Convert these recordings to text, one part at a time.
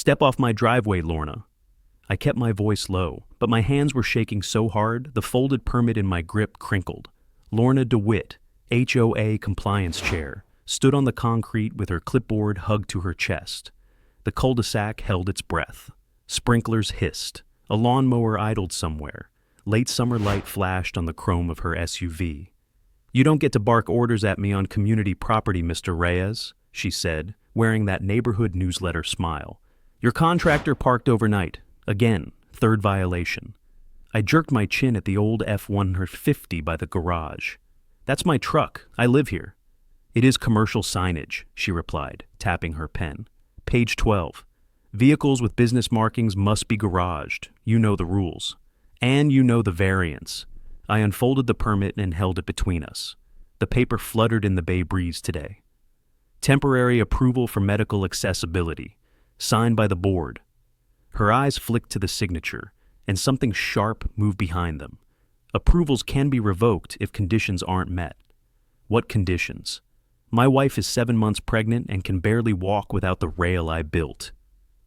Step off my driveway, Lorna. I kept my voice low, but my hands were shaking so hard the folded permit in my grip crinkled. Lorna DeWitt, HOA compliance chair, stood on the concrete with her clipboard hugged to her chest. The cul-de-sac held its breath. Sprinklers hissed. A lawnmower idled somewhere. Late summer light flashed on the chrome of her SUV. "You don't get to bark orders at me on community property, Mr. Reyes," she said, wearing that neighborhood newsletter smile. "Your contractor parked overnight. Again, third violation." I jerked my chin at the old F-150 by the garage. "That's my truck. I live here." "It is commercial signage," she replied, tapping her pen. "Page 12. Vehicles with business markings must be garaged. You know the rules. And you know the variance." I unfolded the permit and held it between us. The paper fluttered in the bay breeze today. "Temporary approval for medical accessibility. Signed by the board." Her eyes flicked to the signature, and something sharp moved behind them. Approvals can be revoked if conditions aren't met. What conditions? My wife is 7 months pregnant and can barely walk without the rail I built.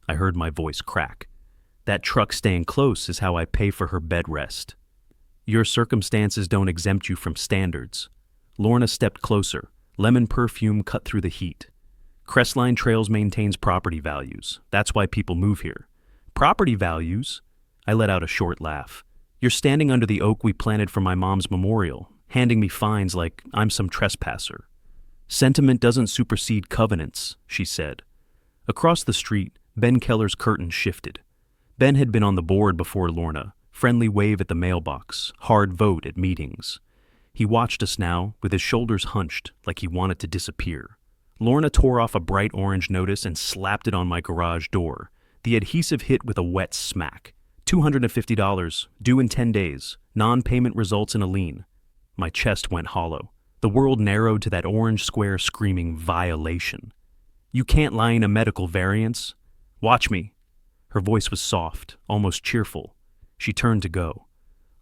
I heard my voice crack. That truck staying close is how I pay for her bed rest. Your circumstances don't exempt you from standards. Lorna stepped closer. Lemon perfume cut through the heat. Crestline Trails maintains property values. That's why people move here. Property values? I let out a short laugh. You're standing under the oak we planted for my mom's memorial, handing me fines like I'm some trespasser. Sentiment doesn't supersede covenants, she said. Across the street, Ben Keller's curtain shifted. Ben had been on the board before Lorna, friendly wave at the mailbox, hard vote at meetings. He watched us now, with his shoulders hunched, like he wanted to disappear. Lorna tore off a bright orange notice and slapped it on my garage door. The adhesive hit with a wet smack. $250, due in 10 days. Non-payment results in a lien. My chest went hollow. The world narrowed to that orange square screaming violation. "You can't lie in a medical variance. Watch me." Her voice was soft, almost cheerful. She turned to go.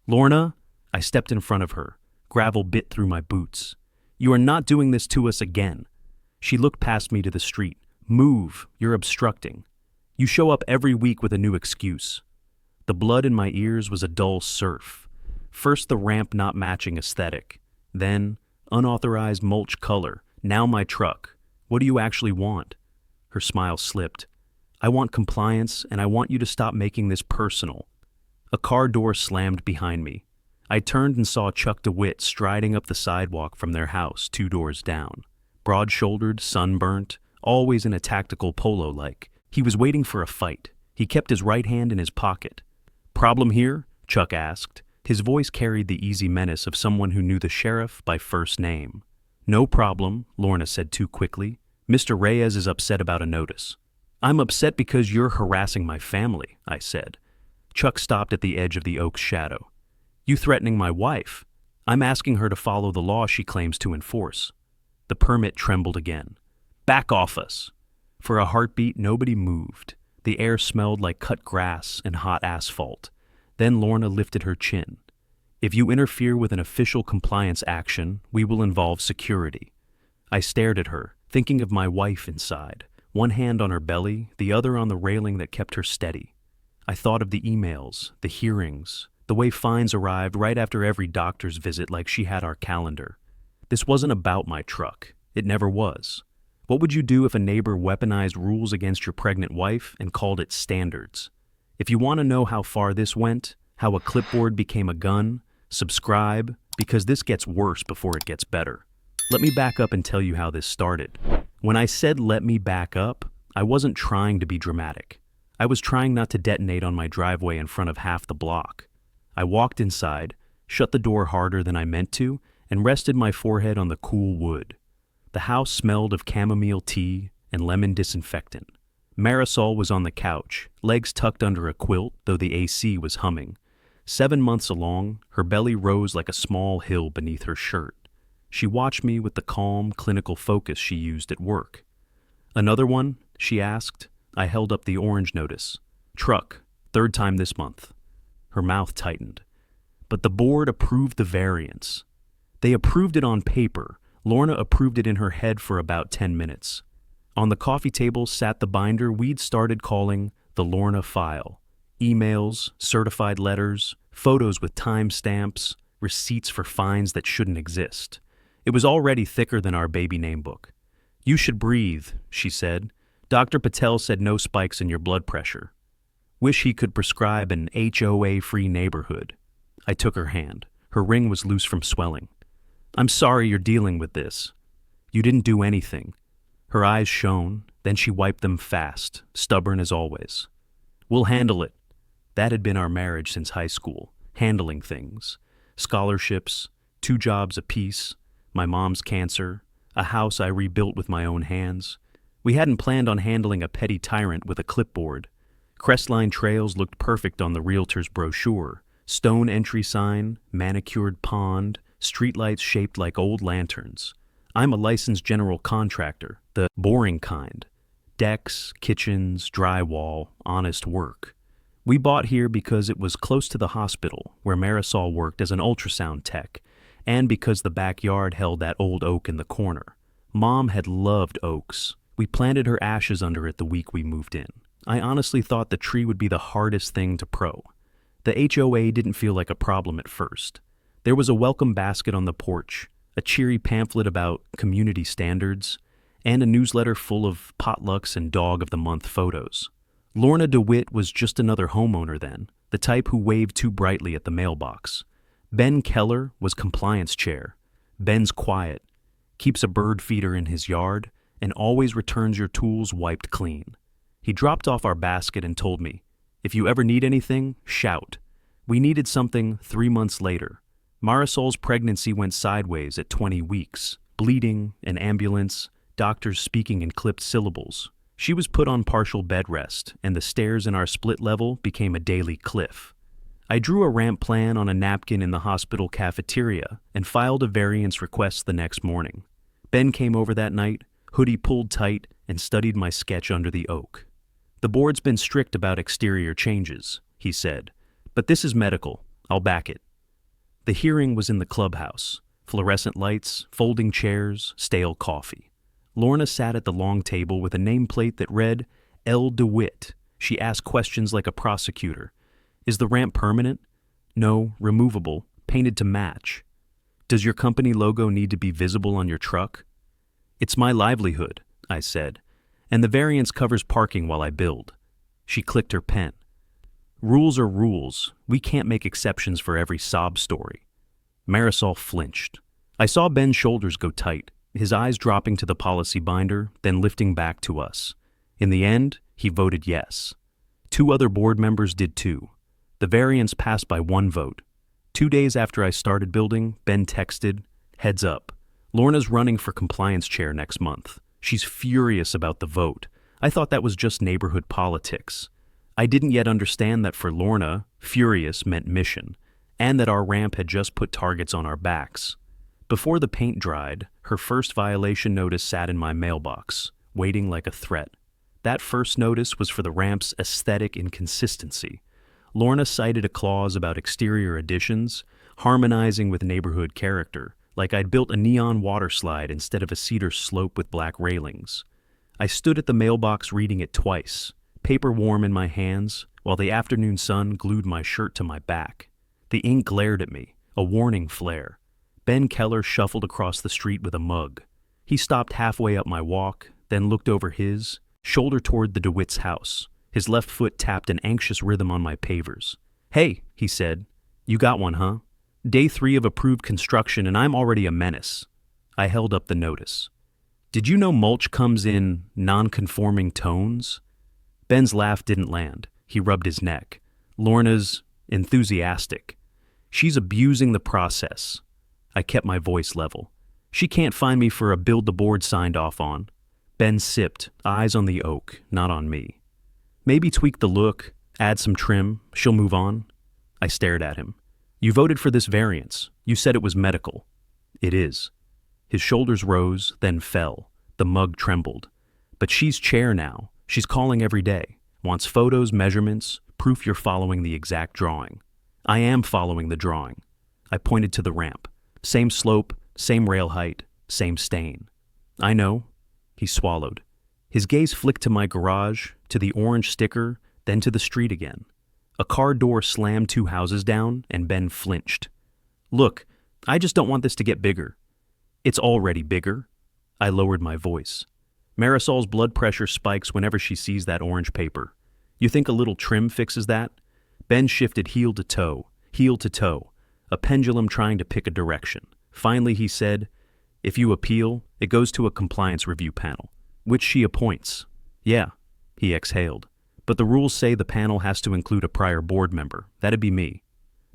"Lorna," I stepped in front of her. Gravel bit through my boots. "You are not doing this to us again." She looked past me to the street. "Move, you're obstructing. You show up every week with a new excuse." The blood in my ears was a dull surf. First the ramp not matching aesthetic. Then, unauthorized mulch color. Now my truck. What do you actually want? Her smile slipped. "I want compliance, and I want you to stop making this personal." A car door slammed behind me. I turned and saw Chuck DeWitt striding up the sidewalk from their house 2 doors down. Broad-shouldered, sunburnt, always in a tactical polo-like. He was waiting for a fight. He kept his right hand in his pocket. "Problem here?" Chuck asked. His voice carried the easy menace of someone who knew the sheriff by first name. "No problem," Lorna said too quickly. "Mr. Reyes is upset about a notice." "I'm upset because you're harassing my family," I said. Chuck stopped at the edge of the oak's shadow. "You threatening my wife? I'm asking her to follow the law she claims to enforce." The permit trembled again. "Back off us." For a heartbeat, nobody moved. The air smelled like cut grass and hot asphalt. Then Lorna lifted her chin. "If you interfere with an official compliance action, we will involve security." I stared at her, thinking of my wife inside, one hand on her belly, the other on the railing that kept her steady. I thought of the emails, the hearings, the way fines arrived right after every doctor's visit like she had our calendar. This wasn't about my truck. It never was. What would you do if a neighbor weaponized rules against your pregnant wife and called it standards? If you want to know how far this went, how a clipboard became a gun, subscribe, because this gets worse before it gets better. Let me back up and tell you how this started. When I said let me back up, I wasn't trying to be dramatic. I was trying not to detonate on my driveway in front of half the block. I walked inside, shut the door harder than I meant to, and rested my forehead on the cool wood. The house smelled of chamomile tea and lemon disinfectant. Marisol was on the couch, legs tucked under a quilt, though the AC was humming. 7 months along, her belly rose like a small hill beneath her shirt. She watched me with the calm, clinical focus she used at work. "Another one?" she asked. I held up the orange notice. "Truck, 3rd time this month." Her mouth tightened. But the board approved the variance. They approved it on paper. Lorna approved it in her head for about 10 minutes. On the coffee table sat the binder we'd started calling the Lorna file. Emails, certified letters, photos with timestamps, receipts for fines that shouldn't exist. It was already thicker than our baby name book. "You should breathe," she said. "Dr. Patel said no spikes in your blood pressure. Wish he could prescribe an HOA-free neighborhood." I took her hand. Her ring was loose from swelling. "I'm sorry you're dealing with this. You didn't do anything." Her eyes shone, then she wiped them fast, stubborn as always. "We'll handle it." That had been our marriage since high school, handling things. Scholarships, 2 jobs apiece, my mom's cancer, a house I rebuilt with my own hands. We hadn't planned on handling a petty tyrant with a clipboard. Crestline trails looked perfect on the realtor's brochure. Stone entry sign, manicured pond, streetlights shaped like old lanterns. I'm a licensed general contractor, the boring kind. Decks, kitchens, drywall, honest work. We bought here because it was close to the hospital, where Marisol worked as an ultrasound tech, and because the backyard held that old oak in the corner. Mom had loved oaks. We planted her ashes under it the week we moved in. I honestly thought the tree would be the hardest thing to pro. The HOA didn't feel like a problem at first. There was a welcome basket on the porch, a cheery pamphlet about community standards, and a newsletter full of potlucks and dog of the month photos. Lorna DeWitt was just another homeowner then, the type who waved too brightly at the mailbox. Ben Keller was compliance chair. Ben's quiet, keeps a bird feeder in his yard, and always returns your tools wiped clean. He dropped off our basket and told me, "If you ever need anything, shout." We needed something 3 months later. Marisol's pregnancy went sideways at 20 weeks. Bleeding, an ambulance, doctors speaking in clipped syllables. She was put on partial bed rest, and the stairs in our split level became a daily cliff. I drew a ramp plan on a napkin in the hospital cafeteria and filed a variance request the next morning. Ben came over that night, hoodie pulled tight, and studied my sketch under the oak. "The board's been strict about exterior changes," he said, "but this is medical. I'll back it." The hearing was in the clubhouse. Fluorescent lights, folding chairs, stale coffee. Lorna sat at the long table with a nameplate that read, L. DeWitt. She asked questions like a prosecutor. "Is the ramp permanent?" "No, removable, painted to match." "Does your company logo need to be visible on your truck?" "It's my livelihood," I said, "and the variance covers parking while I build." She clicked her pen. "Rules are rules. We can't make exceptions for every sob story." Marisol flinched. I saw Ben's shoulders go tight, his eyes dropping to the policy binder, then lifting back to us. In the end, he voted yes. 2 other board members did too. The variance passed by 1 vote. 2 days after I started building, Ben texted, "Heads up. Lorna's running for compliance chair next month. She's furious about the vote. I thought that was just neighborhood politics." I didn't yet understand that for Lorna, furious meant mission, and that our ramp had just put targets on our backs. Before the paint dried, her first violation notice sat in my mailbox, waiting like a threat. That first notice was for the ramp's aesthetic inconsistency. Lorna cited a clause about exterior additions, harmonizing with neighborhood character, like I'd built a neon water slide instead of a cedar slope with black railings. I stood at the mailbox reading it twice, paper warm in my hands, while the afternoon sun glued my shirt to my back. The ink glared at me, a warning flare. Ben Keller shuffled across the street with a mug. He stopped halfway up my walk, then looked over his, shoulder toward the DeWitt's house. His left foot tapped an anxious rhythm on my pavers. "Hey," he said, "you got one, huh? Day 3 of approved construction and I'm already a menace." I held up the notice. "Did you know mulch comes in non-conforming tones?" Ben's laugh didn't land. He rubbed his neck. Lorna's enthusiastic. "She's abusing the process." I kept my voice level. "She can't find me for a build the board signed off on." Ben sipped, eyes on the oak, not on me. "Maybe tweak the look, add some trim, she'll move on." I stared at him. "You voted for this variance. You said it was medical." "It is." His shoulders rose, then fell. The mug trembled. "But she's chair now. She's calling every day. Wants photos, measurements, proof you're following the exact drawing." "I am following the drawing." I pointed to the ramp. Same slope, same rail height, same stain. "I know." He swallowed. His gaze flicked to my garage, to the orange sticker, then to the street again. A car door slammed 2 houses down, and Ben flinched. "Look, I just don't want this to get bigger." "It's already bigger." I lowered my voice. Marisol's blood pressure spikes whenever she sees that orange paper. "You think a little trim fixes that?" Ben shifted heel to toe, a pendulum trying to pick a direction. Finally he said, "If you appeal, it goes to a compliance review panel, which she appoints." "Yeah," he exhaled. "But the rules say the panel has to include a prior board member. That'd be me."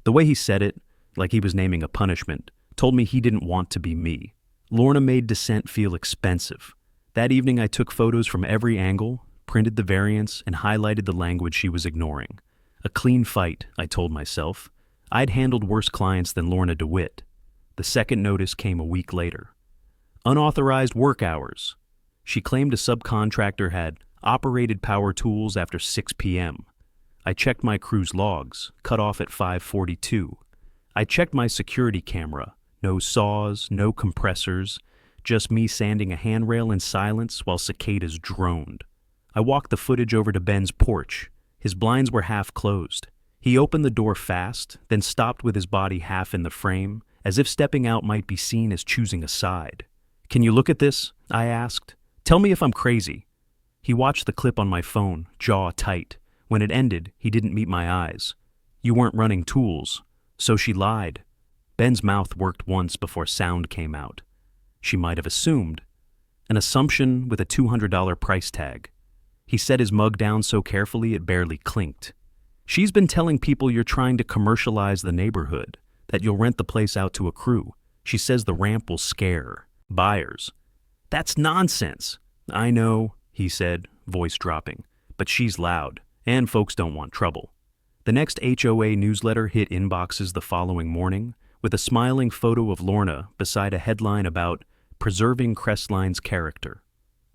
The way he said it, like he was naming a punishment, told me he didn't want to be me. Lorna made dissent feel expensive. That evening I took photos from every angle, printed the variance, and highlighted the language she was ignoring. A clean fight, I told myself. I'd handled worse clients than Lorna DeWitt. The second notice came a week later. Unauthorized work hours. She claimed a subcontractor had operated power tools after 6 p.m. I checked my crew's logs, cut off at 5:42. I checked my security camera. No saws, no compressors, just me sanding a handrail in silence while cicadas droned. I walked the footage over to Ben's porch. His blinds were half closed. He opened the door fast, then stopped with his body half in the frame, as if stepping out might be seen as choosing a side. "Can you look at this?" I asked. "Tell me if I'm crazy." He watched the clip on my phone, jaw tight. When it ended, he didn't meet my eyes. "You weren't running tools." So she lied. Ben's mouth worked once before sound came out. She might have assumed. An assumption with a $200 price tag. He set his mug down so carefully it barely clinked. "She's been telling people you're trying to commercialize the neighborhood, that you'll rent the place out to a crew. She says the ramp will scare buyers." "That's nonsense." "I know," he said, voice dropping, "but she's loud, and folks don't want trouble." The next HOA newsletter hit inboxes the following morning, with a smiling photo of Lorna beside a headline about preserving Crestline's character.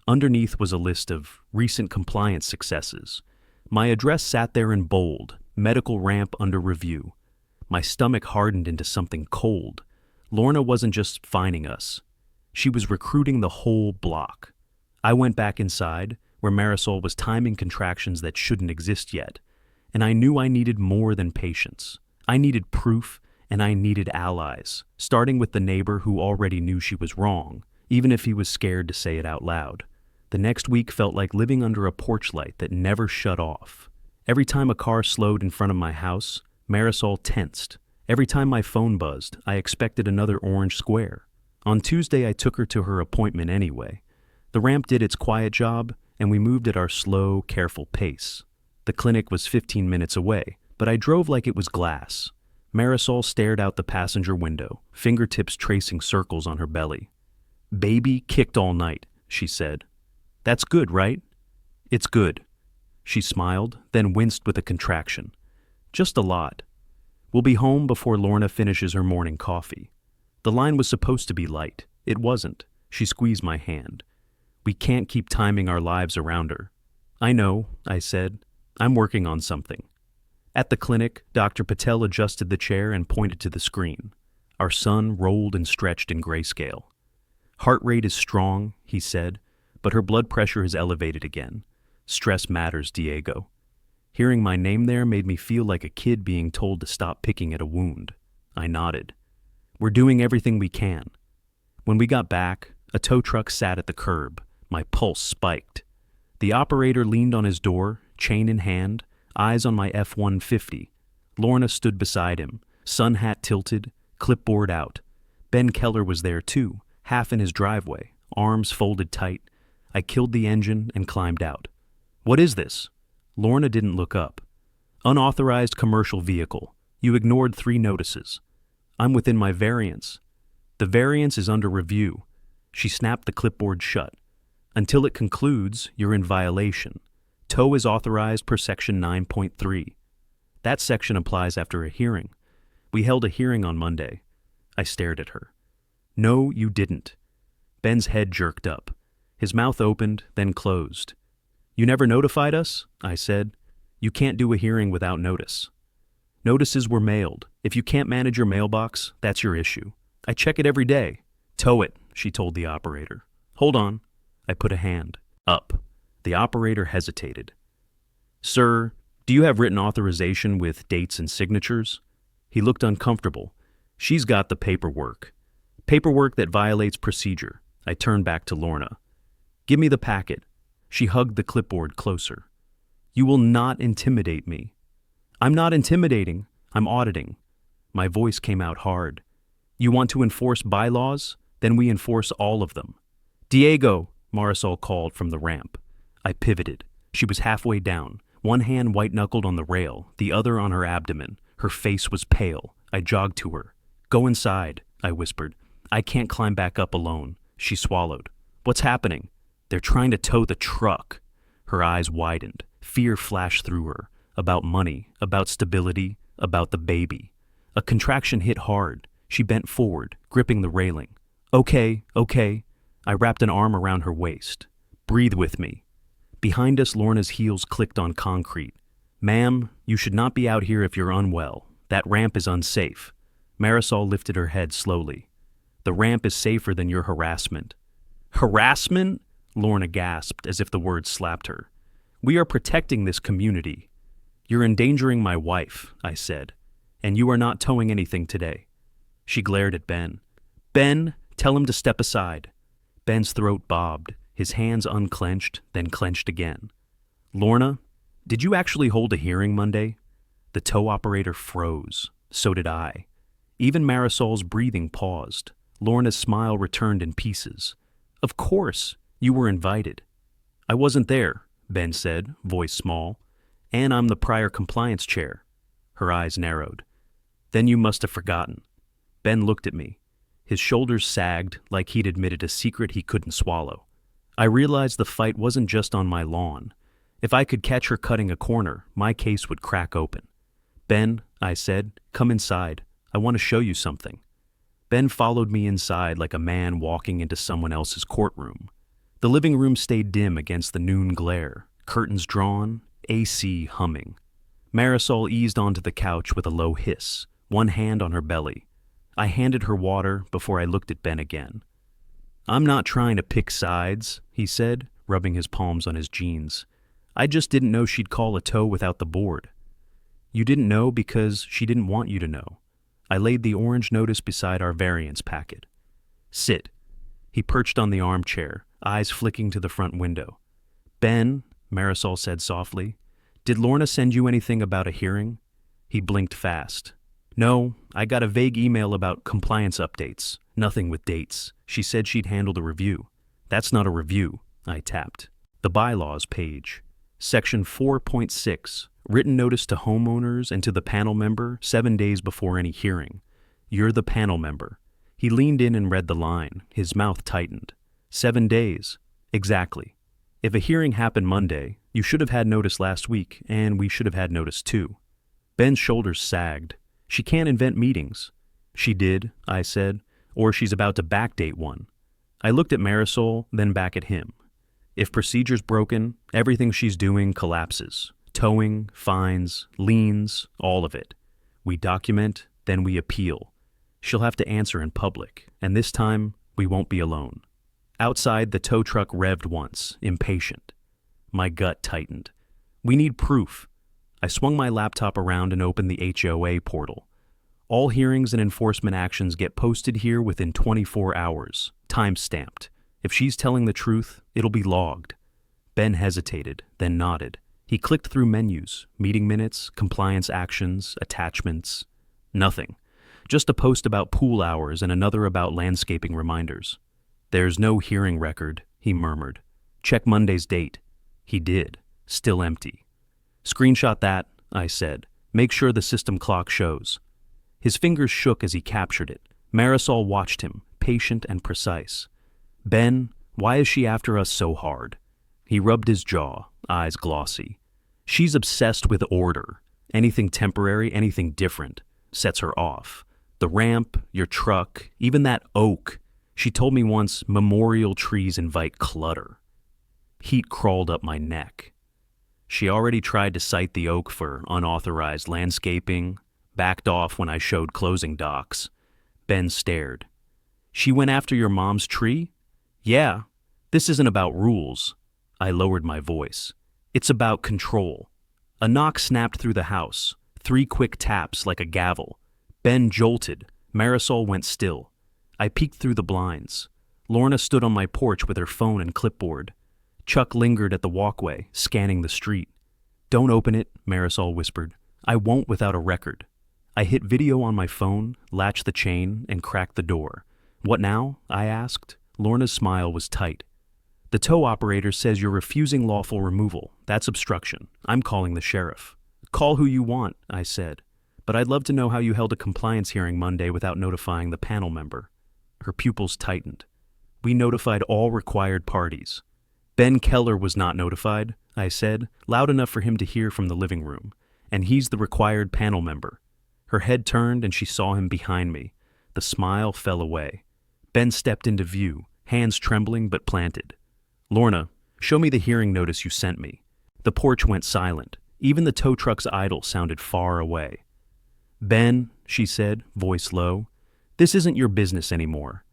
Underneath was a list of recent compliance successes. My address sat there in bold, medical ramp under review. My stomach hardened into something cold. Lorna wasn't just fining us. She was recruiting the whole block. I went back inside, where Marisol was timing contractions that shouldn't exist yet, and I knew I needed more than patience. I needed proof, and I needed allies, starting with the neighbor who already knew she was wrong, even if he was scared to say it out loud. The next week felt like living under a porch light that never shut off. Every time a car slowed in front of my house, Marisol tensed. Every time my phone buzzed, I expected another orange square. On Tuesday, I took her to her appointment anyway. The ramp did its quiet job, and we moved at our slow, careful pace. The clinic was 15 minutes away, but I drove like it was glass. Marisol stared out the passenger window, fingertips tracing circles on her belly. "Baby kicked all night," she said. "That's good, right?" "It's good." She smiled, then winced with a contraction. "Just a lot." "We'll be home before Lorna finishes her morning coffee." The line was supposed to be light. It wasn't. She squeezed my hand. "We can't keep timing our lives around her." "I know," I said. "I'm working on something." At the clinic, Dr. Patel adjusted the chair and pointed to the screen. Our son rolled and stretched in grayscale. "Heart rate is strong," he said, "but her blood pressure is elevated again. Stress matters, Diego." Hearing my name there made me feel like a kid being told to stop picking at a wound. I nodded. "We're doing everything we can." When we got back, a tow truck sat at the curb. My pulse spiked. The operator leaned on his door, chain in hand, eyes on my F-150. Lorna stood beside him, sun hat tilted, clipboard out. Ben Keller was there too, half in his driveway, arms folded tight. I killed the engine and climbed out. "What is this?" Lorna didn't look up. "Unauthorized commercial vehicle. You ignored 3 notices." "I'm within my variance." "The variance is under review." She snapped the clipboard shut. "Until it concludes, you're in violation. Tow is authorized per section 9.3. That section applies after a hearing. We held a hearing on Monday." I stared at her. "No, you didn't." Ben's head jerked up. His mouth opened, then closed. "You never notified us?" I said. "You can't do a hearing without notice." "Notices were mailed. If you can't manage your mailbox, that's your issue. I check it every day." "Tow it," she told the operator. "Hold on." I put a hand up. The operator hesitated. "Sir, do you have written authorization with dates and signatures?" He looked uncomfortable. "She's got the paperwork. Paperwork that violates procedure." I turned back to Lorna. "Give me the packet." She hugged the clipboard closer. "You will not intimidate me." "I'm not intimidating. I'm auditing." My voice came out hard. "You want to enforce bylaws? Then we enforce all of them." "Diego," Marisol called from the ramp. I pivoted. She was halfway down, one hand white-knuckled on the rail, the other on her abdomen. Her face was pale. I jogged to her. "Go inside," I whispered. "I can't climb back up alone." She swallowed. "What's happening?" "They're trying to tow the truck." Her eyes widened. Fear flashed through her. About money, about stability, about the baby. A contraction hit hard. She bent forward, gripping the railing. Okay. I wrapped an arm around her waist. "Breathe with me." Behind us, Lorna's heels clicked on concrete. "Ma'am, you should not be out here if you're unwell. That ramp is unsafe." Marisol lifted her head slowly. "The ramp is safer than your harassment." "Harassment?" Lorna gasped as if the words slapped her. "We are protecting this community." "You're endangering my wife," I said, "and you are not towing anything today." She glared at Ben. "Ben, tell him to step aside." Ben's throat bobbed, his hands unclenched, then clenched again. "Lorna, did you actually hold a hearing Monday?" The tow operator froze. So did I. Even Marisol's breathing paused. Lorna's smile returned in pieces. "Of course, you were invited." "I wasn't there," Ben said, voice small. "And I'm the prior compliance chair." Her eyes narrowed. "Then you must have forgotten." Ben looked at me. His shoulders sagged like he'd admitted a secret he couldn't swallow. I realized the fight wasn't just on my lawn. If I could catch her cutting a corner, my case would crack open. "Ben," I said, "come inside. I want to show you something." Ben followed me inside like a man walking into someone else's courtroom. The living room stayed dim against the noon glare, curtains drawn, AC humming. Marisol eased onto the couch with a low hiss, one hand on her belly. I handed her water before I looked at Ben again. "I'm not trying to pick sides," he said, rubbing his palms on his jeans. "I just didn't know she'd call a tow without the board." "You didn't know because she didn't want you to know." I laid the orange notice beside our variance packet. "Sit." He perched on the armchair, eyes flicking to the front window. "Ben," Marisol said softly, "did Lorna send you anything about a hearing?" He blinked fast. "No, I got a vague email about compliance updates. Nothing with dates. She said she'd handle the review." "That's not a review," I tapped. The bylaws page. Section 4.6, written notice to homeowners and to the panel member 7 days before any hearing. You're the panel member. He leaned in and read the line. His mouth tightened. 7 days. Exactly. If a hearing happened Monday, you should have had notice last week, and we should have had notice too. Ben's shoulders sagged. "She can't invent meetings." "She did," I said, "or she's about to backdate one." I looked at Marisol, then back at him. If procedure's broken, everything she's doing collapses. Towing, fines, liens, all of it. We document, then we appeal. She'll have to answer in public, and this time, we won't be alone. Outside, the tow truck revved once, impatient. My gut tightened. "We need proof." I swung my laptop around and opened the HOA portal. "All hearings and enforcement actions get posted here within 24 hours, time-stamped. If she's telling the truth, it'll be logged." Ben hesitated, then nodded. He clicked through menus, meeting minutes, compliance actions, attachments. Nothing. Just a post about pool hours and another about landscaping reminders. "There's no hearing record," he murmured. "Check Monday's date." He did. Still empty. "Screenshot that," I said. "Make sure the system clock shows." His fingers shook as he captured it. Marisol watched him, patient and precise. "Ben, why is she after us so hard?" He rubbed his jaw, eyes glossy. "She's obsessed with order. Anything temporary, anything different, sets her off. The ramp, your truck, even that oak. She told me once memorial trees invite clutter." Heat crawled up my neck. She already tried to cite the oak for unauthorized landscaping, backed off when I showed closing docs. Ben stared. "She went after your mom's tree?" "Yeah. This isn't about rules." I lowered my voice. It's about control. A knock snapped through the house, 3 quick taps like a gavel. Ben jolted. Marisol went still. I peeked through the blinds. Lorna stood on my porch with her phone and clipboard. Chuck lingered at the walkway, scanning the street. Don't open it, Marisol whispered. I won't without a record. I hit video on my phone, latched the chain, and cracked the door. What now? I asked. Lorna's smile was tight. The tow operator says you're refusing lawful removal. That's obstruction. I'm calling the sheriff. Call who you want, I said. But I'd love to know how you held a compliance hearing Monday without notifying the panel member. Her pupils tightened. We notified all required parties. Ben Keller was not notified, I said, loud enough for him to hear from the living room. And he's the required panel member. Her head turned and she saw him behind me. The smile fell away. Ben stepped into view, hands trembling but planted. Lorna, show me the hearing notice you sent me. The porch went silent. Even the tow truck's idle sounded far away. Ben, she said, voice low, this isn't your business anymore.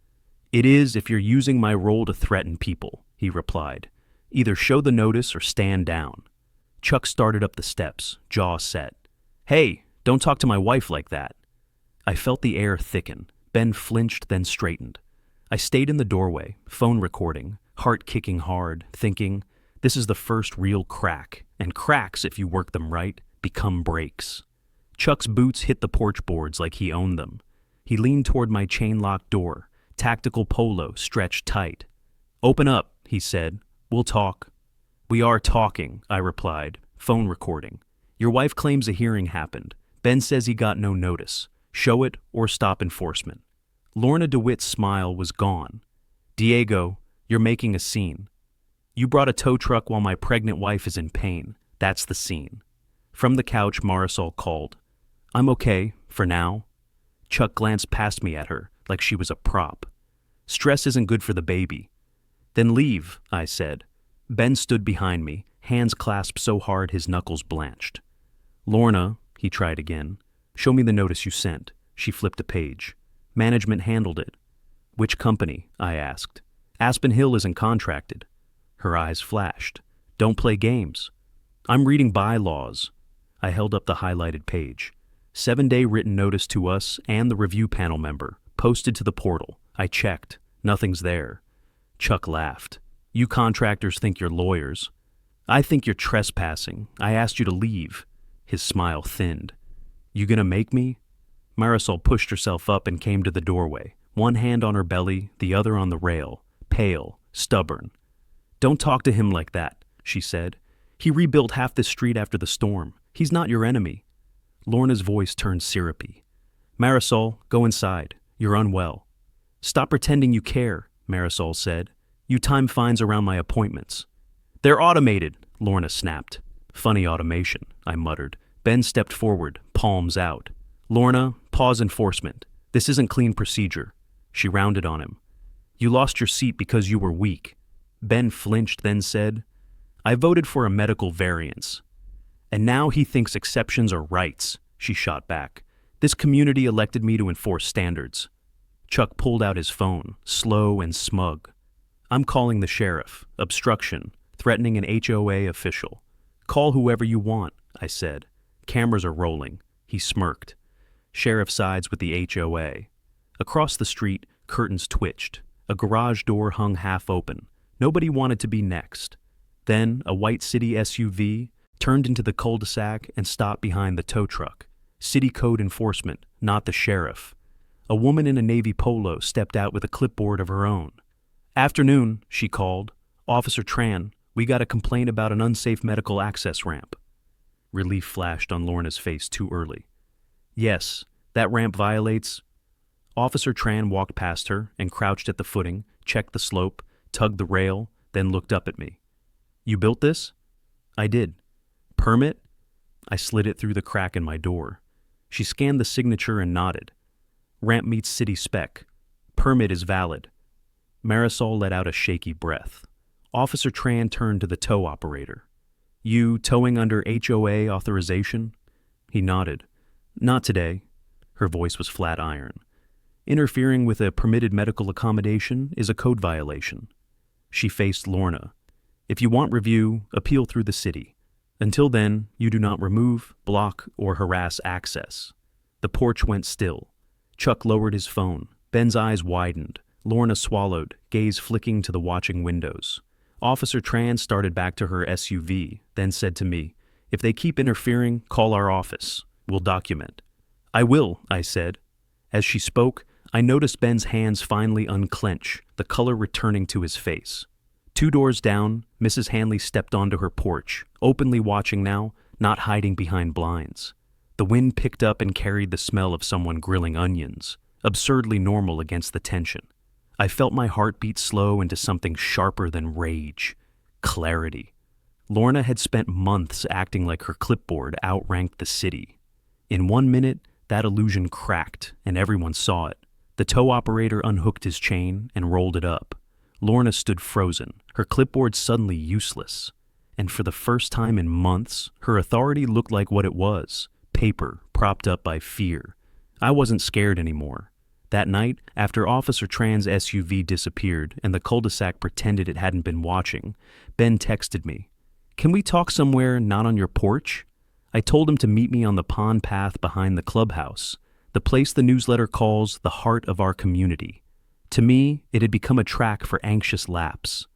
It is if you're using my role to threaten people, he replied. Either show the notice or stand down. Chuck started up the steps, jaw set. Hey, don't talk to my wife like that. I felt the air thicken. Ben flinched, then straightened. I stayed in the doorway, phone recording, heart kicking hard, thinking, this is the first real crack, and cracks, if you work them right, become breaks. Chuck's boots hit the porch boards like he owned them. He leaned toward my chain-locked door, tactical polo stretched tight. Open up, he said. We'll talk. We are talking, I replied, phone recording. Your wife claims a hearing happened. Ben says he got no notice. Show it or stop enforcement. Lorna DeWitt's smile was gone. Diego, you're making a scene. You brought a tow truck while my pregnant wife is in pain. That's the scene. From the couch, Marisol called. I'm okay, for now. Chuck glanced past me at her, like she was a prop. Stress isn't good for the baby. Then leave, I said. Ben stood behind me, hands clasped so hard his knuckles blanched. Lorna, he tried again. Show me the notice you sent. She flipped a page. Management handled it. Which company? I asked. Aspen Hill isn't contracted. Her eyes flashed. Don't play games. I'm reading bylaws. I held up the highlighted page. 7-day written notice to us and the review panel member, posted to the portal. I checked. Nothing's there. Chuck laughed. You contractors think you're lawyers. I think you're trespassing. I asked you to leave. His smile thinned. You gonna make me? Marisol pushed herself up and came to the doorway, one hand on her belly, the other on the rail, pale, stubborn. Don't talk to him like that, she said. He rebuilt half this street after the storm. He's not your enemy. Lorna's voice turned syrupy. Marisol, go inside. You're unwell. Stop pretending you care, Marisol said. You time fines around my appointments. They're automated, Lorna snapped. Funny automation, I muttered. Ben stepped forward, palms out. Lorna, pause enforcement. This isn't clean procedure. She rounded on him. You lost your seat because you were weak. Ben flinched, then said, I voted for a medical variance. And now he thinks exceptions are rights, she shot back. This community elected me to enforce standards. Chuck pulled out his phone, slow and smug. I'm calling the sheriff. Obstruction. Threatening an HOA official. Call whoever you want, I said. Cameras are rolling. He smirked. Sheriff sides with the HOA. Across the street, curtains twitched. A garage door hung half open. Nobody wanted to be next. Then, a white city SUV turned into the cul-de-sac and stopped behind the tow truck. City code enforcement, not the sheriff. A woman in a navy polo stepped out with a clipboard of her own. Afternoon, she called. Officer Tran, we got a complaint about an unsafe medical access ramp. Relief flashed on Lorna's face too early. Yes, that ramp violates. Officer Tran walked past her and crouched at the footing, checked the slope, tugged the rail, then looked up at me. You built this? I did. Permit? I slid it through the crack in my door. She scanned the signature and nodded. Ramp meets city spec. Permit is valid. Marisol let out a shaky breath. Officer Tran turned to the tow operator. You towing under HOA authorization? He nodded. Not today. Her voice was flat iron. Interfering with a permitted medical accommodation is a code violation. She faced Lorna. If you want review, appeal through the city. Until then, you do not remove, block, or harass access." The porch went still. Chuck lowered his phone. Ben's eyes widened. Lorna swallowed, gaze flicking to the watching windows. Officer Tran started back to her SUV, then said to me, "If they keep interfering, call our office. We'll document." "I will," I said. As she spoke, I noticed Ben's hands finally unclench, the color returning to his face. 2 doors down, Mrs. Hanley stepped onto her porch, openly watching now, not hiding behind blinds. The wind picked up and carried the smell of someone grilling onions, absurdly normal against the tension. I felt my heart beat slow into something sharper than rage. Clarity. Lorna had spent months acting like her clipboard outranked the city. In 1 minute, that illusion cracked, and everyone saw it. The tow operator unhooked his chain and rolled it up. Lorna stood frozen, her clipboard suddenly useless. And for the first time in months, her authority looked like what it was, paper propped up by fear. I wasn't scared anymore. That night, after Officer Tran's SUV disappeared and the cul-de-sac pretended it hadn't been watching, Ben texted me, "Can we talk somewhere not on your porch?" I told him to meet me on the pond path behind the clubhouse, the place the newsletter calls the heart of our community. To me, it had become a track for anxious laps.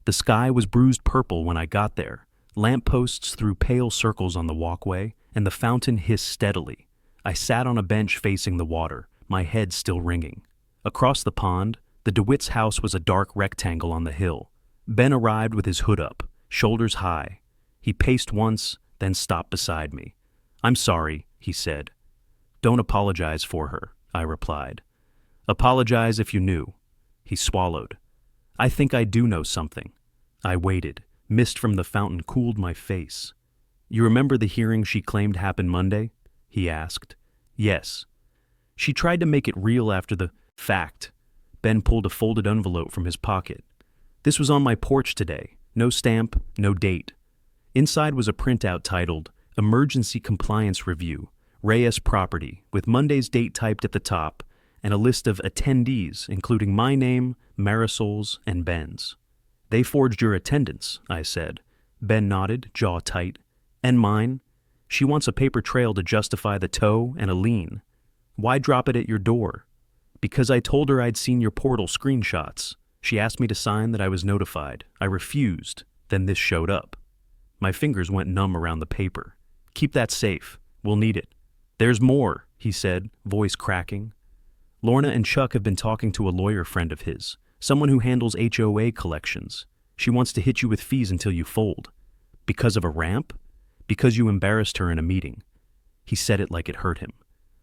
The sky was bruised purple when I got there. Lampposts threw pale circles on the walkway, and the fountain hissed steadily. I sat on a bench facing the water, my head still ringing. Across the pond, the DeWitt's house was a dark rectangle on the hill. Ben arrived with his hood up, shoulders high. He paced once, then stopped beside me. "I'm sorry," he said. "Don't apologize for her," I replied. "Apologize if you knew." He swallowed. "I think I do know something." I waited. Mist from the fountain cooled my face. "You remember the hearing she claimed happened Monday?" he asked. "Yes." "She tried to make it real after the fact." Ben pulled a folded envelope from his pocket. "This was on my porch today. No stamp, no date." Inside was a printout titled, "Emergency Compliance Review, Reyes Property," with Monday's date typed at the top, and a list of attendees, including my name, Marisol's, and Ben's. "They forged your attendance," I said. Ben nodded, jaw tight. "And mine. She wants a paper trail to justify the tow and a lien." "Why drop it at your door?" "Because I told her I'd seen your portal screenshots. She asked me to sign that I was notified. I refused. Then this showed up." My fingers went numb around the paper. "Keep that safe. We'll need it." "There's more," he said, voice cracking. "Lorna and Chuck have been talking to a lawyer friend of his, someone who handles HOA collections. She wants to hit you with fees until you fold." "Because of a ramp?" "Because you embarrassed her in a meeting." He said it like it hurt him.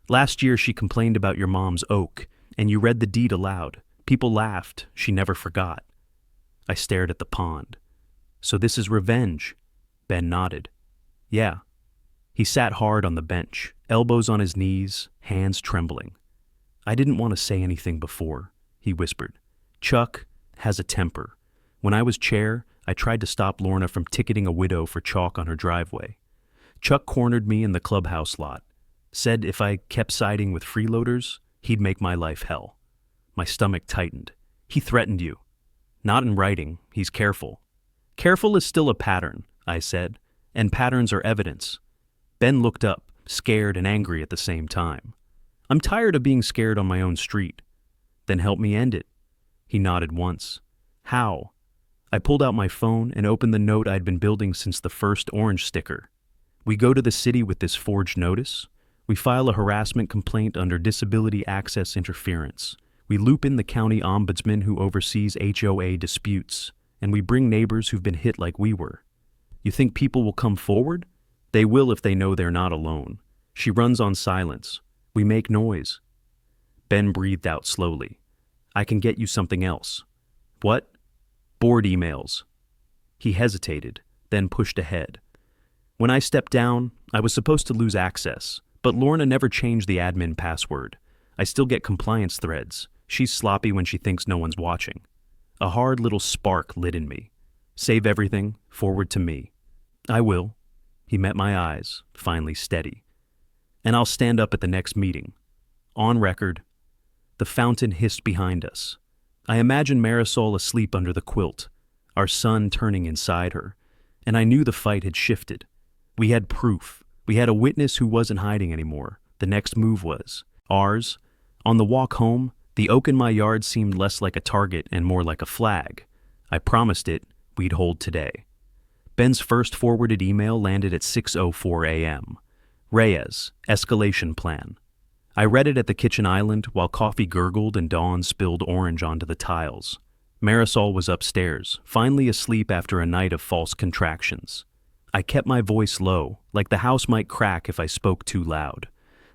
"Last year she complained about your mom's oak, and you read the deed aloud. People laughed. She never forgot." I stared at the pond. "So this is revenge?" Ben nodded. "Yeah." He sat hard on the bench, elbows on his knees, hands trembling. "I didn't want to say anything before," he whispered. "Chuck has a temper. When I was chair, I tried to stop Lorna from ticketing a widow for chalk on her driveway. Chuck cornered me in the clubhouse lot, said if I kept siding with freeloaders, he'd make my life hell." My stomach tightened. "He threatened you." "Not in writing. He's careful." "Careful is still a pattern," I said, "and patterns are evidence." Ben looked up, scared and angry at the same time. "I'm tired of being scared on my own street." "Then help me end it." He nodded once. "How?" I pulled out my phone and opened the note I'd been building since the first orange sticker. "We go to the city with this forged notice. We file a harassment complaint under disability access interference. We loop in the county ombudsman who oversees HOA disputes, and we bring neighbors who've been hit like we were. You think people will come forward? They will if they know they're not alone. She runs on silence. We make noise." Ben breathed out slowly. "I can get you something else." "What?" "Board emails." He hesitated, then pushed ahead. "When I stepped down, I was supposed to lose access, but Lorna never changed the admin password. I still get compliance threads. She's sloppy when she thinks no one's watching." A hard little spark lit in me. "Save everything, forward to me." "I will." He met my eyes, finally steady. "And I'll stand up at the next meeting. On record." The fountain hissed behind us. I imagined Marisol asleep under the quilt. our son turning inside her, and I knew the fight had shifted. We had proof. We had a witness who wasn't hiding anymore. The next move was ours. On the walk home, the oak in my yard seemed less like a target and more like a flag. I promised it we'd hold today. Ben's first forwarded email landed at 6:04 a.m. Reyes, escalation plan. I read it at the kitchen island while coffee gurgled and Dawn spilled orange onto the tiles. Marisol was upstairs, finally asleep after a night of false contractions. I kept my voice low, like the house might crack if I spoke too loud.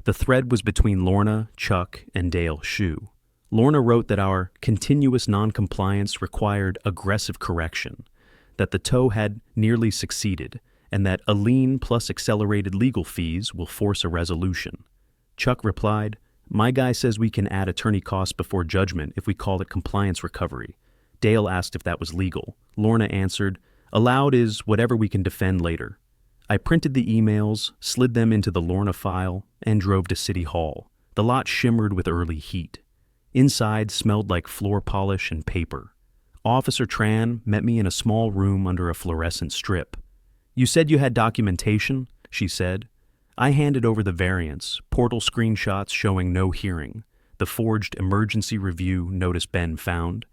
The thread was between Lorna, Chuck, and Dale Shue. Lorna wrote that our continuous noncompliance required aggressive correction, that the tow had nearly succeeded, and that a lien plus accelerated legal fees will force a resolution. Chuck replied, "My guy says we can add attorney costs before judgment if we call it compliance recovery." Dale asked if that was legal. Lorna answered, "Allowed is whatever we can defend later." I printed the emails, slid them into the Lorna file, and drove to City Hall. The lot shimmered with early heat. Inside smelled like floor polish and paper. Officer Tran met me in a small room under a fluorescent strip. "You said you had documentation," she said. I handed over the variance, portal screenshots showing no hearing, the forged emergency review notice Ben found,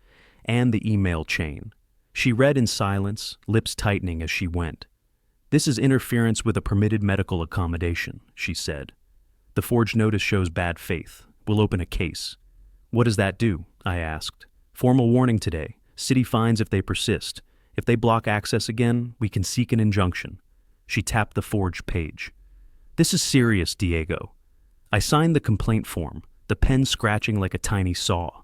and the email chain. She read in silence, lips tightening as she went. "This is interference with a permitted medical accommodation," she said. "The forged notice shows bad faith. We'll open a case." "What does that do?" I asked. "Formal warning today. City fines if they persist. If they block access again, we can seek an injunction." She tapped the forged page. "This is serious, Diego." I signed the complaint form, the pen scratching like a tiny saw.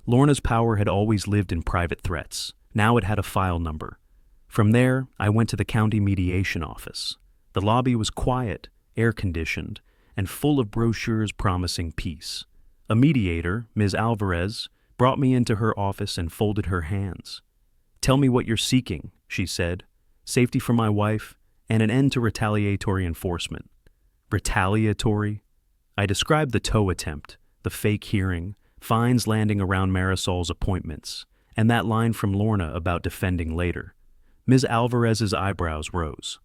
Lorna's power had always lived in private threats. Now it had a file number. From there, I went to the county mediation office. The lobby was quiet, air-conditioned, and full of brochures promising peace. A mediator, Ms. Alvarez, brought me into her office and folded her hands. "Tell me what you're seeking," she said. "Safety for my wife, and an end to retaliatory enforcement." Retaliatory? I described the tow attempt, the fake hearing, fines landing around Marisol's appointments, and that line from Lorna about defending later. Ms. Alvarez's eyebrows rose.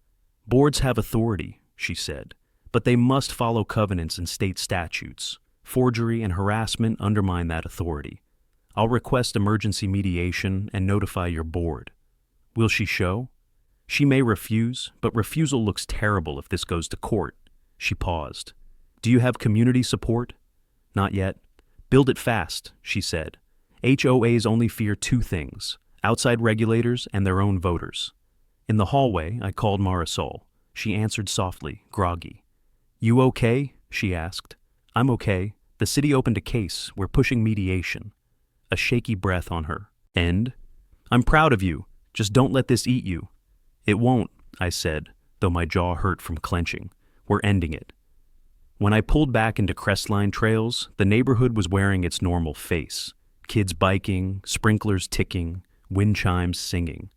"Boards have authority," she said, "but they must follow covenants and state statutes. Forgery and harassment undermine that authority. I'll request emergency mediation and notify your board." "Will she show?" "She may refuse, but refusal looks terrible if this goes to court." She paused. "Do you have community support?" "Not yet." "Build it fast," she said. "HOAs only fear two things: outside regulators and their own voters." In the hallway, I called Marisol. She answered softly, groggy. "You okay?" she asked. "I'm okay. The city opened a case. We're pushing mediation." A shaky breath on her. "And?" "I'm proud of you. Just don't let this eat you." "It won't," I said, though my jaw hurt from clenching. "We're ending it." When I pulled back into Crestline trails, the neighborhood was wearing its normal face. Kids biking, sprinklers ticking, wind chimes singing.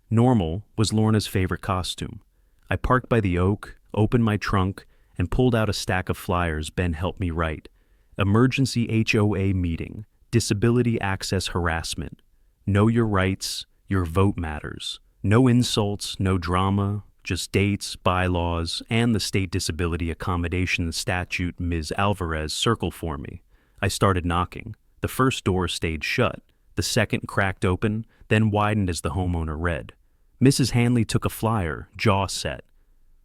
Normal was Lorna's favorite costume. I parked by the oak, opened my trunk, and pulled out a stack of flyers Ben helped me write. Emergency HOA meeting, disability access harassment. Know your rights, your vote matters. No insults, no drama, just dates, bylaws, and the state disability accommodation statute Ms. Alvarez circled for me. I started knocking. The first door stayed shut. The second cracked open, then widened as the homeowner read. Mrs. Hanley took a flyer, jaw set.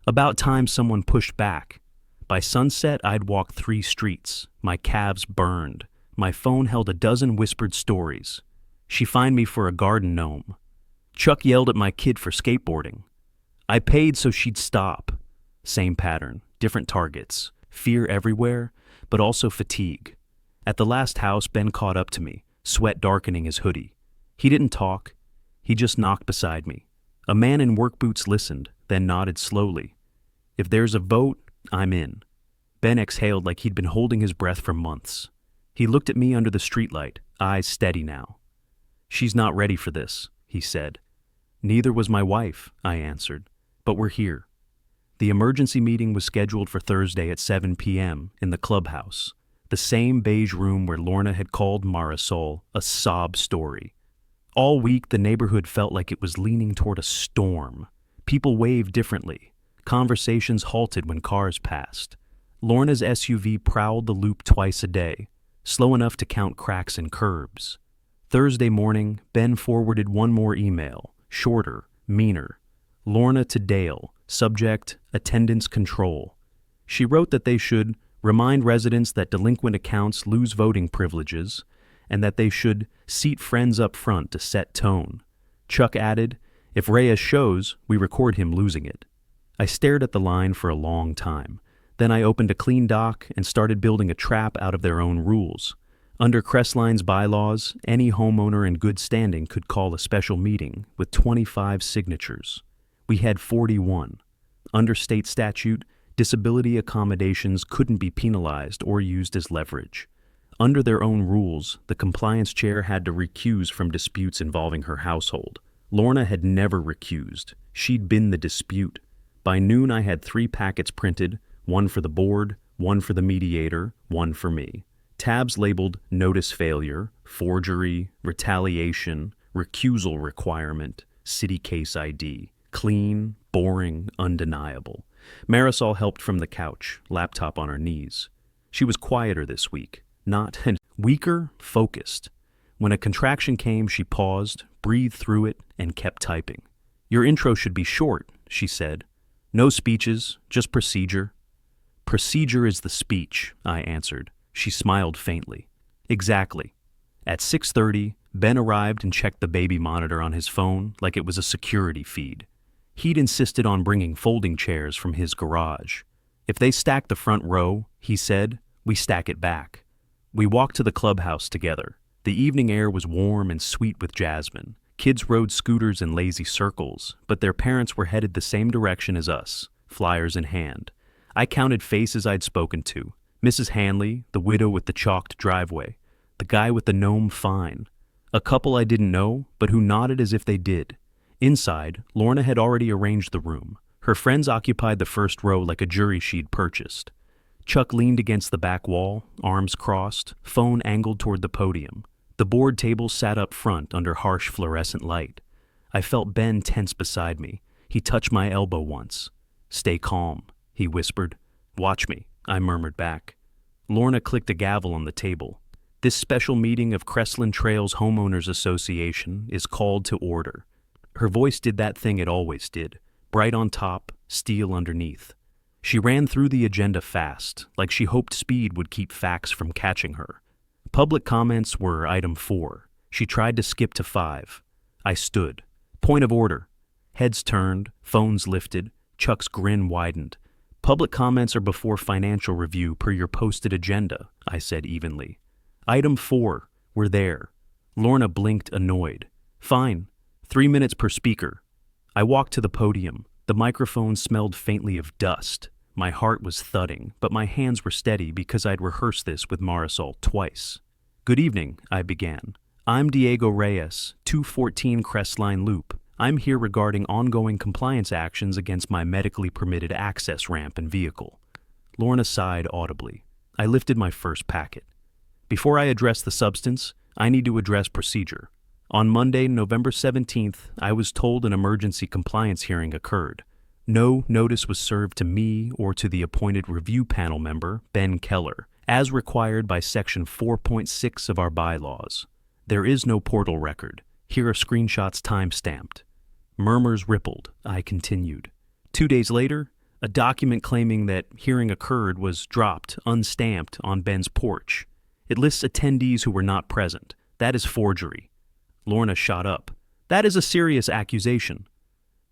About time someone pushed back. By sunset, I'd walked 3 streets. My calves burned. My phone held a dozen whispered stories. She fined me for a garden gnome. Chuck yelled at my kid for skateboarding. I paid so she'd stop. Same pattern, different targets. Fear everywhere, but also fatigue. At the last house, Ben caught up to me, sweat darkening his hoodie. He didn't talk. He just knocked beside me. A man in work boots listened, then nodded slowly. "If there's a vote, I'm in." Ben exhaled like he'd been holding his breath for months. He looked at me under the streetlight, eyes steady now. "She's not ready for this," he said. "Neither was my wife," I answered. "But we're here." The emergency meeting was scheduled for Thursday at 7 p.m. in the clubhouse, the same beige room where Lorna had called Marisol a sob story. All week, the neighborhood felt like it was leaning toward a storm. People waved differently. Conversations halted when cars passed. Lorna's SUV prowled the loop twice a day, slow enough to count cracks in curbs. Thursday morning, Ben forwarded one more email, shorter, meaner. Lorna to Dale, subject, attendance control. She wrote that they should remind residents that delinquent accounts lose voting privileges, and that they should seat friends up front to set tone. Chuck added, "If Reyes shows, we record him losing it." I stared at the line for a long time. Then I opened a clean doc and started building a trap out of their own rules. Under Crestline's bylaws, any homeowner in good standing could call a special meeting with 25 signatures. We had 41. Under state statute, disability accommodations couldn't be penalized or used as leverage. Under their own rules, the compliance chair had to recuse from disputes involving her household. Lorna had never recused. She'd been the dispute. By noon, I had 3 packets printed, one for the board, one for the mediator, one for me. Tabs labeled notice failure, forgery, retaliation, recusal requirement, city case ID. Clean, boring, undeniable. Marisol helped from the couch, laptop on her knees. She was quieter this week, not weaker, focused. When a contraction came, she paused, breathed through it, and kept typing. "Your intro should be short," she said. "No speeches, just procedure." "Procedure is the speech," I answered. She smiled faintly. "Exactly." At 6:30, Ben arrived and checked the baby monitor on his phone like it was a security feed. He'd insisted on bringing folding chairs from his garage. If they stack the front row, he said, we stack it back. We walked to the clubhouse together. The evening air was warm and sweet with jasmine. Kids rode scooters in lazy circles, but their parents were headed the same direction as us, flyers in hand. I counted faces I'd spoken to. Mrs. Hanley, the widow with the chalked driveway, the guy with the gnome fine, a couple I didn't know, but who nodded as if they did. Inside, Lorna had already arranged the room. Her friends occupied the first row like a jury she'd purchased. Chuck leaned against the back wall, arms crossed, phone angled toward the podium. The board table sat up front under harsh fluorescent light. I felt Ben tense beside me. He touched my elbow once. "Stay calm," he whispered. "Watch me," I murmured back. Lorna clicked a gavel on the table. "This special meeting of Crestline Trails Homeowners Association is called to order." Her voice did that thing it always did, bright on top, steel underneath. She ran through the agenda fast, like she hoped speed would keep facts from catching her. Public comments were item 4. She tried to skip to 5. I stood. "Point of order." Heads turned, phones lifted, Chuck's grin widened. "Public comments are before financial review per your posted agenda," I said evenly. "Item 4, we're there." Lorna blinked, annoyed. "Fine. 3 minutes per speaker." I walked to the podium. The microphone smelled faintly of dust. My heart was thudding, but my hands were steady because I'd rehearsed this with Marisol twice. "Good evening," I began. "I'm Diego Reyes, 214 Crestline Loop. I'm here regarding ongoing compliance actions against my medically permitted access ramp and vehicle." Lorna sighed audibly. I lifted my first packet. "Before I address the substance, I need to address procedure. On Monday, November 17th, I was told an emergency compliance hearing occurred. No notice was served to me or to the appointed review panel member, Ben Keller, as required by Section 4.6 of our bylaws. There is no portal record. Here are screenshots time-stamped." Murmurs rippled. I continued. 2 days later, a document claiming that hearing occurred was dropped, unstamped, on Ben's porch. It lists attendees who were not present. That is forgery. Lorna shot up. "That is a serious accusation."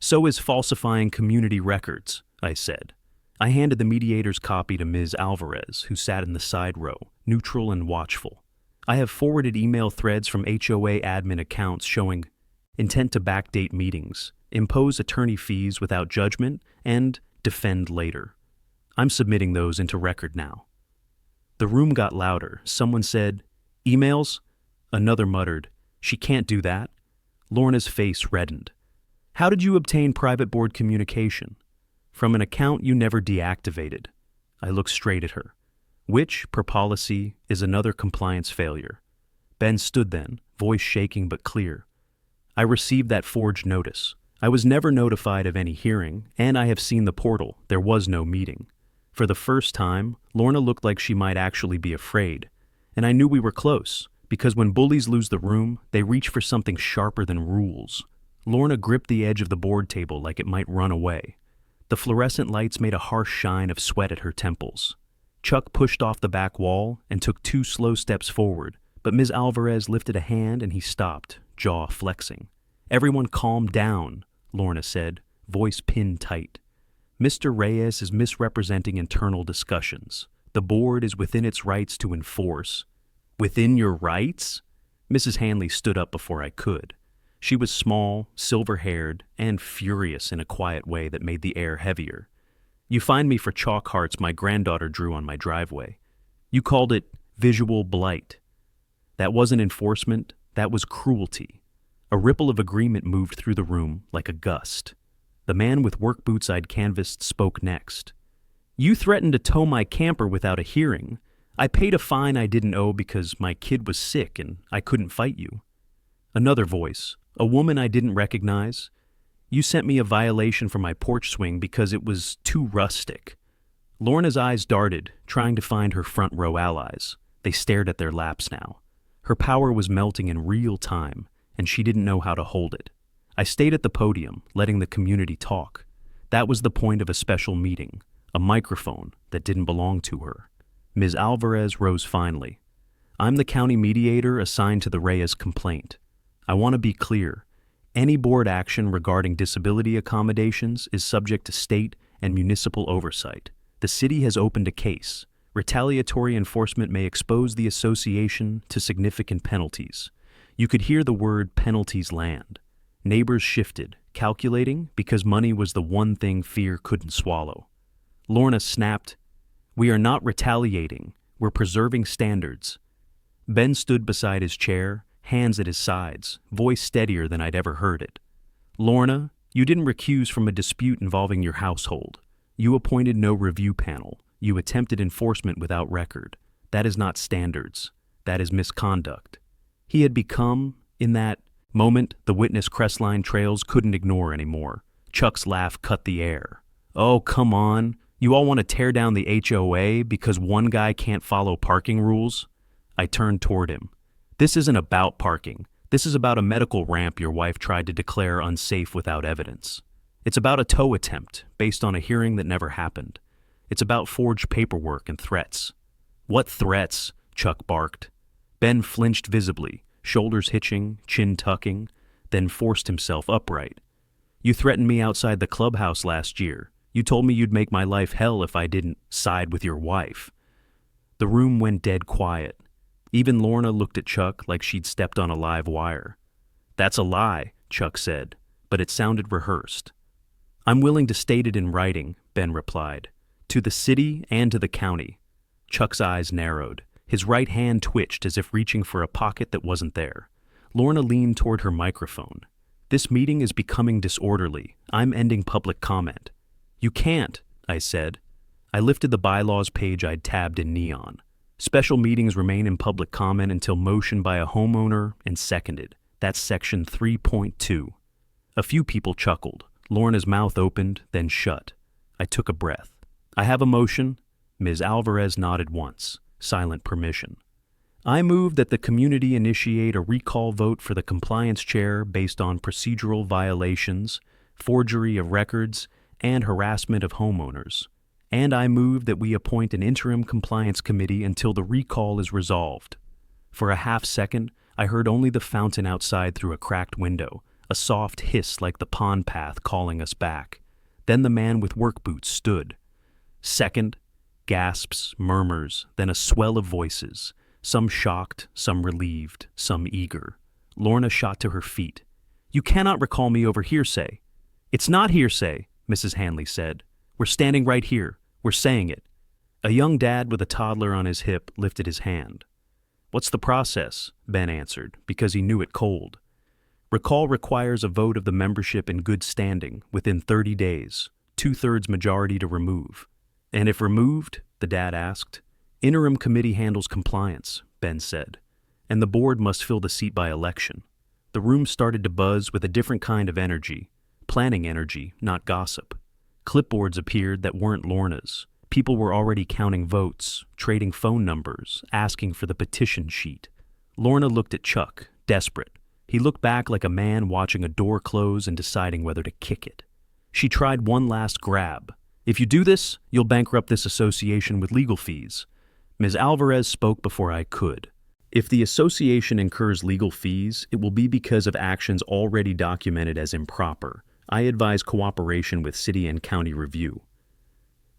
"So is falsifying community records," I said. I handed the mediator's copy to Ms. Alvarez, who sat in the side row, neutral and watchful. "I have forwarded email threads from HOA admin accounts showing intent to backdate meetings, impose attorney fees without judgment, and defend later. I'm submitting those into record now." The room got louder. Someone said, "Emails?" Another muttered, "She can't do that." Lorna's face reddened. "How did you obtain private board communication?" "From an account you never deactivated." I looked straight at her. "Which, per policy, is another compliance failure." Ben stood then, voice shaking but clear. I received that forged notice. I was never notified of any hearing, and I have seen the portal. There was no meeting. For the first time, Lorna looked like she might actually be afraid. And I knew we were close, because when bullies lose the room, they reach for something sharper than rules. Lorna gripped the edge of the board table like it might run away. The fluorescent lights made a harsh shine of sweat at her temples. Chuck pushed off the back wall and took 2 slow steps forward, but Ms. Alvarez lifted a hand and he stopped, jaw flexing. "Everyone calm down," Lorna said, voice pinned tight. "Mr. Reyes is misrepresenting internal discussions. The board is within its rights to enforce." "Within your rights?" Mrs. Hanley stood up before I could. She was small, silver-haired, and furious in a quiet way that made the air heavier. "You fined me for chalk hearts my granddaughter drew on my driveway. You called it visual blight. That wasn't enforcement, that was cruelty." A ripple of agreement moved through the room like a gust. The man with work boots I'd canvassed spoke next. "You threatened to tow my camper without a hearing. I paid a fine I didn't owe because my kid was sick and I couldn't fight you." Another voice, a woman I didn't recognize. "You sent me a violation for my porch swing because it was too rustic." Lorna's eyes darted, trying to find her front row allies. They stared at their laps now. Her power was melting in real time, and she didn't know how to hold it. I stayed at the podium, letting the community talk. That was the point of a special meeting, a microphone that didn't belong to her. Ms. Alvarez rose finally. "I'm the county mediator assigned to the Reyes complaint. I want to be clear. Any board action regarding disability accommodations is subject to state and municipal oversight. The city has opened a case. Retaliatory enforcement may expose the association to significant penalties." You could hear the word penalties land. Neighbors shifted, calculating because money was the one thing fear couldn't swallow. Lorna snapped, "We are not retaliating. We're preserving standards." Ben stood beside his chair, hands at his sides, voice steadier than I'd ever heard it. "Lorna, you didn't recuse from a dispute involving your household. You appointed no review panel. You attempted enforcement without record. That is not standards. That is misconduct." He had become, in that moment, the witness Crestline Trails couldn't ignore anymore. Chuck's laugh cut the air. "Oh, come on. You all want to tear down the HOA because one guy can't follow parking rules?" I turned toward him. "This isn't about parking. This is about a medical ramp your wife tried to declare unsafe without evidence. It's about a tow attempt based on a hearing that never happened. It's about forged paperwork and threats." "What threats?" Chuck barked. Ben flinched visibly, shoulders hitching, chin tucking, then forced himself upright. "You threatened me outside the clubhouse last year. You told me you'd make my life hell if I didn't side with your wife." The room went dead quiet. Even Lorna looked at Chuck like she'd stepped on a live wire. "That's a lie," Chuck said, but it sounded rehearsed. "I'm willing to state it in writing," Ben replied, "to the city and to the county." Chuck's eyes narrowed. His right hand twitched as if reaching for a pocket that wasn't there. Lorna leaned toward her microphone. "This meeting is becoming disorderly. I'm ending public comment." "You can't," I said. I lifted the bylaws page I'd tabbed in neon. "Special meetings remain in public comment until motion by a homeowner and seconded. That's section 3.2. A few people chuckled. Lorna's mouth opened, then shut. I took a breath. "I have a motion." Ms. Alvarez nodded once. Silent permission. "I move that the community initiate a recall vote for the compliance chair based on procedural violations, forgery of records, and harassment of homeowners. And I move that we appoint an interim compliance committee until the recall is resolved." For a half second, I heard only the fountain outside through a cracked window, a soft hiss like the pond path calling us back. Then the man with work boots stood. Second, gasps, murmurs, then a swell of voices, some shocked, some relieved, some eager. Lorna shot to her feet. "You cannot recall me over hearsay." "It's not hearsay," Mrs. Hanley said. "We're standing right here. We're saying it." A young dad with a toddler on his hip lifted his hand. "What's the process?" Ben answered, because he knew it cold. "Recall requires a vote of the membership in good standing within 30 days, 2/3 majority to remove." "And if removed?" the dad asked. "Interim committee handles compliance," Ben said. "And the board must fill the seat by election." The room started to buzz with a different kind of energy. Planning energy, not gossip. Clipboards appeared that weren't Lorna's. People were already counting votes, trading phone numbers, asking for the petition sheet. Lorna looked at Chuck, desperate. He looked back like a man watching a door close and deciding whether to kick it. She tried one last grab. "If you do this, you'll bankrupt this association with legal fees." Ms. Alvarez spoke before I could. "If the association incurs legal fees, it will be because of actions already documented as improper. I advise cooperation with city and county review."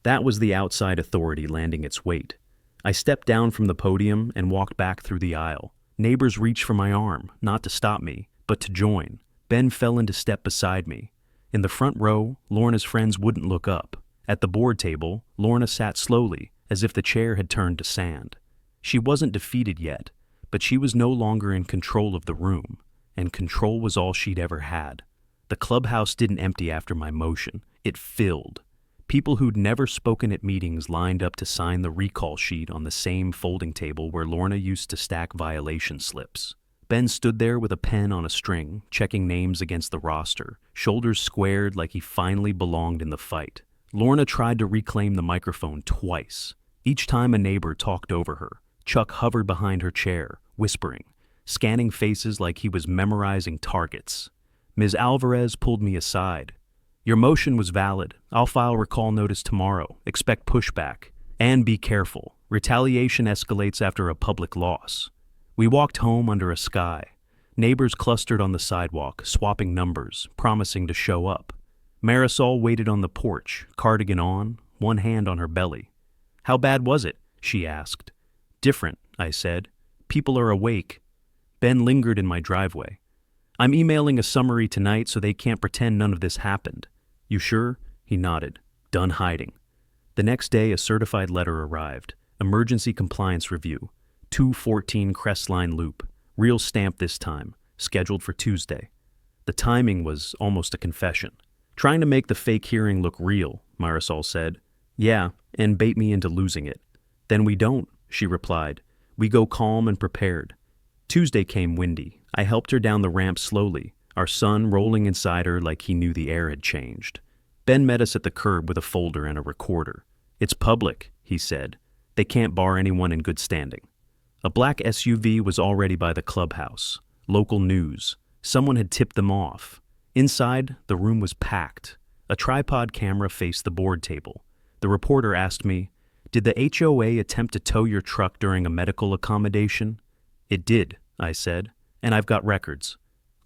That was the outside authority landing its weight. I stepped down from the podium and walked back through the aisle. Neighbors reached for my arm, not to stop me, but to join. Ben fell into step beside me. In the front row, Lorna's friends wouldn't look up. At the board table, Lorna sat slowly, as if the chair had turned to sand. She wasn't defeated yet, but she was no longer in control of the room, and control was all she'd ever had. The clubhouse didn't empty after my motion. It filled. People who'd never spoken at meetings lined up to sign the recall sheet on the same folding table where Lorna used to stack violation slips. Ben stood there with a pen on a string, checking names against the roster, shoulders squared like he finally belonged in the fight. Lorna tried to reclaim the microphone twice. Each time a neighbor talked over her. Chuck hovered behind her chair, whispering, scanning faces like he was memorizing targets. Ms. Alvarez pulled me aside. "Your motion was valid. I'll file recall notice tomorrow. Expect pushback. And be careful. Retaliation escalates after a public loss." We walked home under a sky. Neighbors clustered on the sidewalk, swapping numbers, promising to show up. Marisol waited on the porch, cardigan on, one hand on her belly. "How bad was it?" she asked. "Different," I said. "People are awake." Ben lingered in my driveway. "I'm emailing a summary tonight so they can't pretend none of this happened." "You sure?" He nodded. "Done hiding." The next day, a certified letter arrived. Emergency compliance review. 214 Crestline Loop. Real stamp this time. Scheduled for Tuesday. The timing was almost a confession. "Trying to make the fake hearing look real," Marisol said. "Yeah, and bait me into losing it." "Then we don't," she replied. "We go calm and prepared." Tuesday came windy. I helped her down the ramp slowly, our son rolling inside her like he knew the air had changed. Ben met us at the curb with a folder and a recorder. "It's public," he said. "They can't bar anyone in good standing." A black SUV was already by the clubhouse. Local news. Someone had tipped them off. Inside, the room was packed. A tripod camera faced the board table. The reporter asked me, "Did the HOA attempt to tow your truck during a medical accommodation?" "It did," I said, "and I've got records."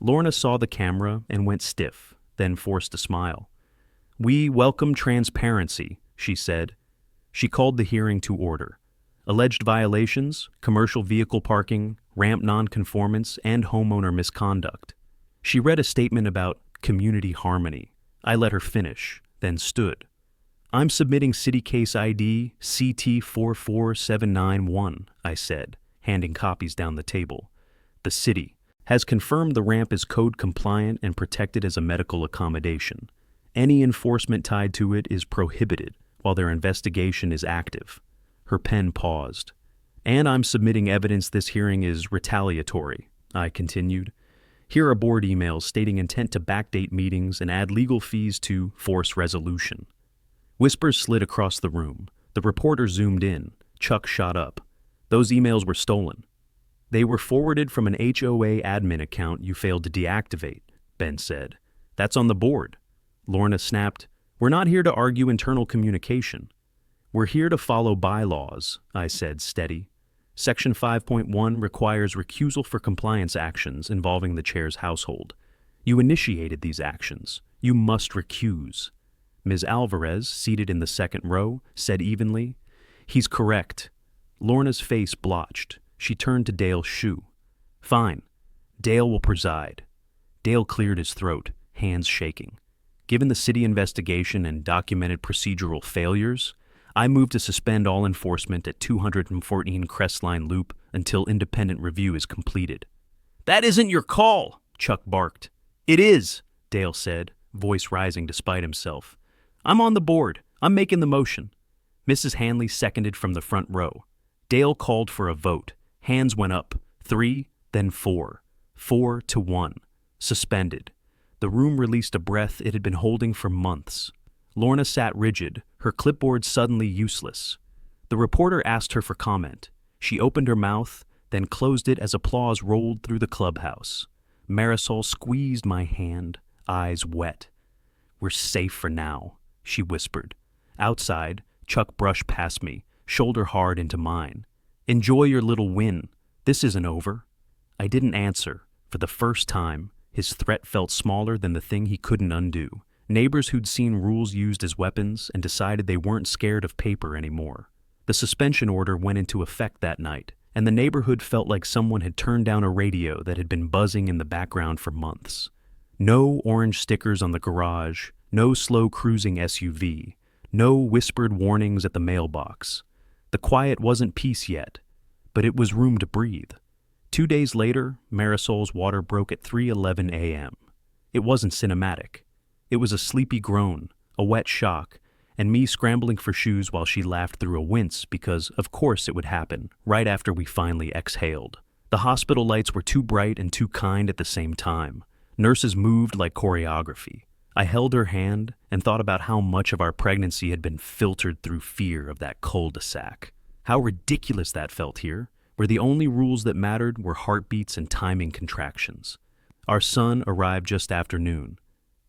Lorna saw the camera and went stiff, then forced a smile. "We welcome transparency," she said. She called the hearing to order. Alleged violations, commercial vehicle parking, ramp nonconformance, and homeowner misconduct. She read a statement about community harmony. I let her finish, then stood. "I'm submitting city case ID CT44791, I said, handing copies down the table. "The city has confirmed the ramp is code compliant and protected as a medical accommodation. Any enforcement tied to it is prohibited while their investigation is active." Her pen paused. "And I'm submitting evidence this hearing is retaliatory," I continued. "Here are board emails stating intent to backdate meetings and add legal fees to force resolution." Whispers slid across the room. The reporter zoomed in. Chuck shot up. "Those emails were stolen." "They were forwarded from an HOA admin account you failed to deactivate," Ben said. "That's on the board." Lorna snapped, "We're not here to argue internal communication. We're here to follow bylaws," I said, steady. "Section 5.1 requires recusal for compliance actions involving the chair's household. You initiated these actions. You must recuse." Ms. Alvarez, seated in the second row, said evenly, "He's correct." Lorna's face blotched. She turned to Dale Shue. "Fine. Dale will preside." Dale cleared his throat, hands shaking. "Given the city investigation and documented procedural failures, I move to suspend all enforcement at 214 Crestline Loop until independent review is completed." "That isn't your call," Chuck barked. "It is," Dale said, voice rising despite himself. "I'm on the board. I'm making the motion." Mrs. Hanley seconded from the front row. Dale called for a vote. Hands went up. 3, then 4. 4-1. Suspended. The room released a breath it had been holding for months. Lorna sat rigid, her clipboard suddenly useless. The reporter asked her for comment. She opened her mouth, then closed it as applause rolled through the clubhouse. Marisol squeezed my hand, eyes wet. "We're safe for now," she whispered. Outside, Chuck brushed past me, shoulder hard into mine. "Enjoy your little win. This isn't over." I didn't answer. For the first time, his threat felt smaller than the thing he couldn't undo. Neighbors who'd seen rules used as weapons and decided they weren't scared of paper anymore. The suspension order went into effect that night, and the neighborhood felt like someone had turned down a radio that had been buzzing in the background for months. No orange stickers on the garage, no slow cruising SUV, no whispered warnings at the mailbox. The quiet wasn't peace yet, but it was room to breathe. 2 days later, Marisol's water broke at 3:11 a.m. It wasn't cinematic. It was a sleepy groan, a wet shock, and me scrambling for shoes while she laughed through a wince because, of course, it would happen, right after we finally exhaled. The hospital lights were too bright and too kind at the same time. Nurses moved like choreography. I held her hand and thought about how much of our pregnancy had been filtered through fear of that cul-de-sac. How ridiculous that felt here, where the only rules that mattered were heartbeats and timing contractions. Our son arrived just after noon.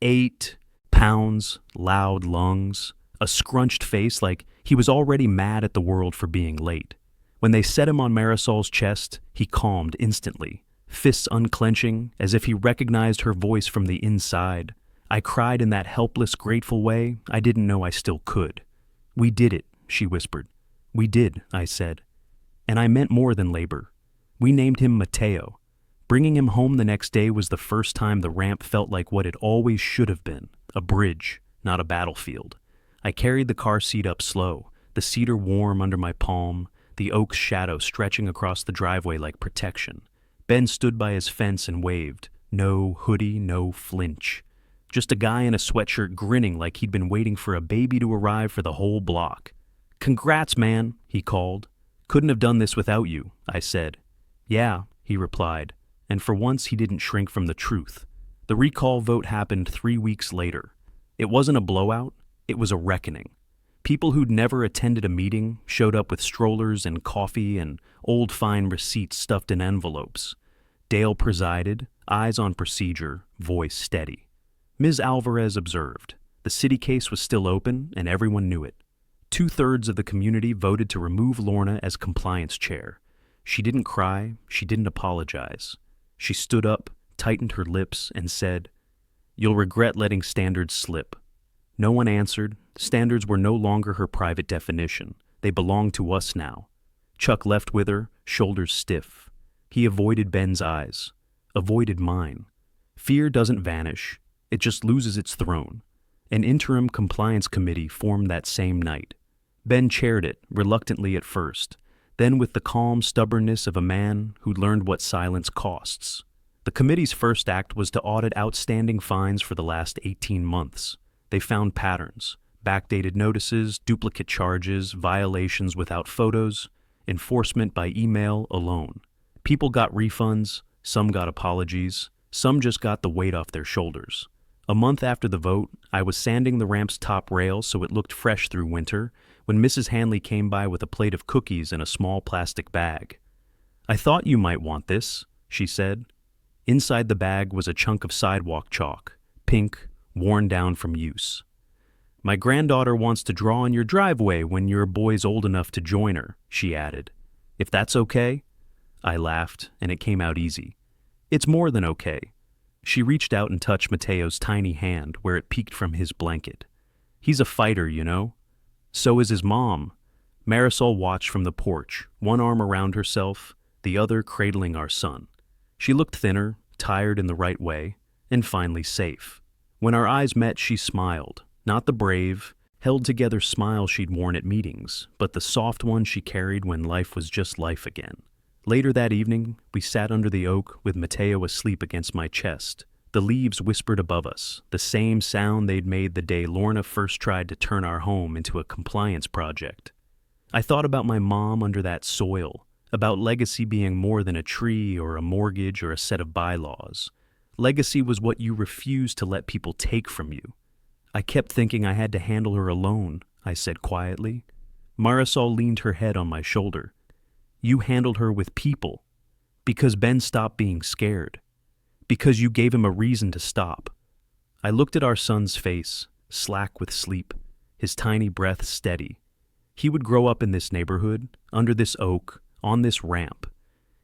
8 pounds, loud lungs, a scrunched face like he was already mad at the world for being late. When they set him on Marisol's chest, he calmed instantly, fists unclenching as if he recognized her voice from the inside. I cried in that helpless, grateful way I didn't know I still could. "We did it," she whispered. "We did," I said. And I meant more than labor. We named him Mateo. Bringing him home the next day was the first time the ramp felt like what it always should have been, a bridge, not a battlefield. I carried the car seat up slow, the cedar warm under my palm, the oak's shadow stretching across the driveway like protection. Ben stood by his fence and waved. No hoodie, no flinch. Just a guy in a sweatshirt grinning like he'd been waiting for a baby to arrive for the whole block. "Congrats, man," he called. "Couldn't have done this without you," I said. "Yeah," he replied, and for once he didn't shrink from the truth. The recall vote happened 3 weeks later. It wasn't a blowout, it was a reckoning. People who'd never attended a meeting showed up with strollers and coffee and old fine receipts stuffed in envelopes. Dale presided, eyes on procedure, voice steady. Ms. Alvarez observed. The city case was still open, and everyone knew it. 2/3 of the community voted to remove Lorna as compliance chair. She didn't cry, she didn't apologize. She stood up, tightened her lips, and said, "You'll regret letting standards slip." No one answered. Standards were no longer her private definition. They belonged to us now. Chuck left with her, shoulders stiff. He avoided Ben's eyes, avoided mine. Fear doesn't vanish, it just loses its throne. An interim compliance committee formed that same night. Ben chaired it, reluctantly at first, then with the calm stubbornness of a man who'd learned what silence costs. The committee's first act was to audit outstanding fines for the last 18 months. They found patterns, backdated notices, duplicate charges, violations without photos, enforcement by email alone. People got refunds, some got apologies, some just got the weight off their shoulders. A month after the vote, I was sanding the ramp's top rail so it looked fresh through winter when Mrs. Hanley came by with a plate of cookies in a small plastic bag. "I thought you might want this," she said. Inside the bag was a chunk of sidewalk chalk, pink, worn down from use. "My granddaughter wants to draw in your driveway when your boy's old enough to join her," she added. "If that's okay?" I laughed, and it came out easy. "It's more than okay." She reached out and touched Mateo's tiny hand where it peeked from his blanket. "He's a fighter, you know." "So is his mom." Marisol watched from the porch, one arm around herself, the other cradling our son. She looked thinner, tired in the right way, and finally safe. When our eyes met, she smiled, not the brave, held-together smile she'd worn at meetings, but the soft one she carried when life was just life again. Later that evening, we sat under the oak with Mateo asleep against my chest. The leaves whispered above us, the same sound they'd made the day Lorna first tried to turn our home into a compliance project. I thought about my mom under that soil, about legacy being more than a tree or a mortgage or a set of bylaws. Legacy was what you refused to let people take from you. I kept thinking I had to handle her alone, I said quietly. Marisol leaned her head on my shoulder. You handled her with people. Because Ben stopped being scared. Because you gave him a reason to stop. I looked at our son's face, slack with sleep, his tiny breath steady. He would grow up in this neighborhood, under this oak, on this ramp.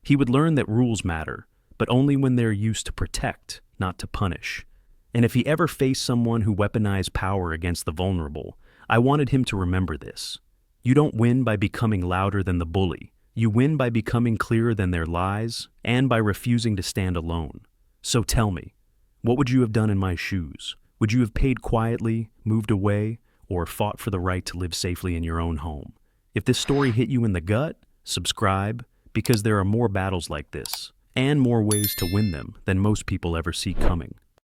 He would learn that rules matter, but only when they're used to protect, not to punish. And if he ever faced someone who weaponized power against the vulnerable, I wanted him to remember this. You don't win by becoming louder than the bully. You win by becoming clearer than their lies and by refusing to stand alone. So tell me, what would you have done in my shoes? Would you have paid quietly, moved away, or fought for the right to live safely in your own home? If this story hit you in the gut, subscribe, because there are more battles like this, and more ways to win them than most people ever see coming.